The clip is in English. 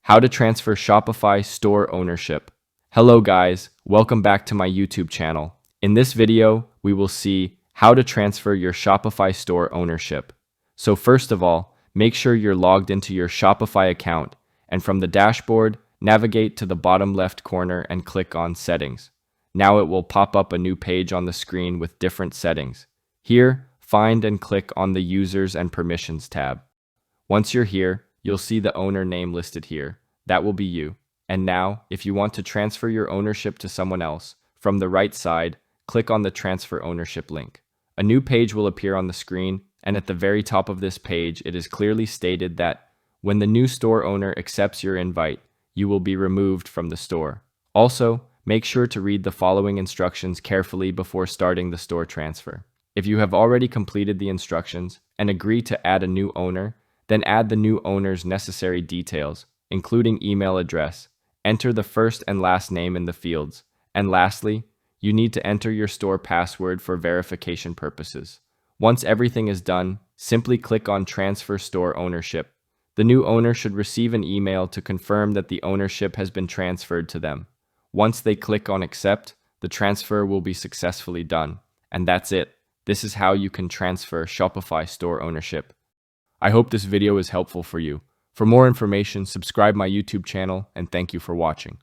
How to transfer Shopify store ownership. Hello guys, welcome back to my YouTube channel. In this video, we will see how to transfer your Shopify store ownership. So first of all, make sure you're logged into your Shopify account, and from the dashboard, navigate to the bottom left corner and click on Settings. Now it will pop up a new page on the screen with different settings. Here, find and click on the Users and Permissions tab. Once you're here, you'll see the owner name listed here. That will be you. And now, if you want to transfer your ownership to someone else, from the right side, click on the Transfer Ownership link. A new page will appear on the screen, and at the very top of this page, it is clearly stated that when the new store owner accepts your invite, you will be removed from the store. Also, make sure to read the following instructions carefully before starting the store transfer. If you have already completed the instructions and agree to add a new owner, then add the new owner's necessary details, including email address. Enter the first and last name in the fields. And lastly, you need to enter your store password for verification purposes. Once everything is done, simply click on Transfer Store Ownership. The new owner should receive an email to confirm that the ownership has been transferred to them. Once they click on Accept, the transfer will be successfully done. And that's it. This is how you can transfer Shopify store ownership. I hope this video is helpful for you. For more information, subscribe my YouTube channel, and thank you for watching.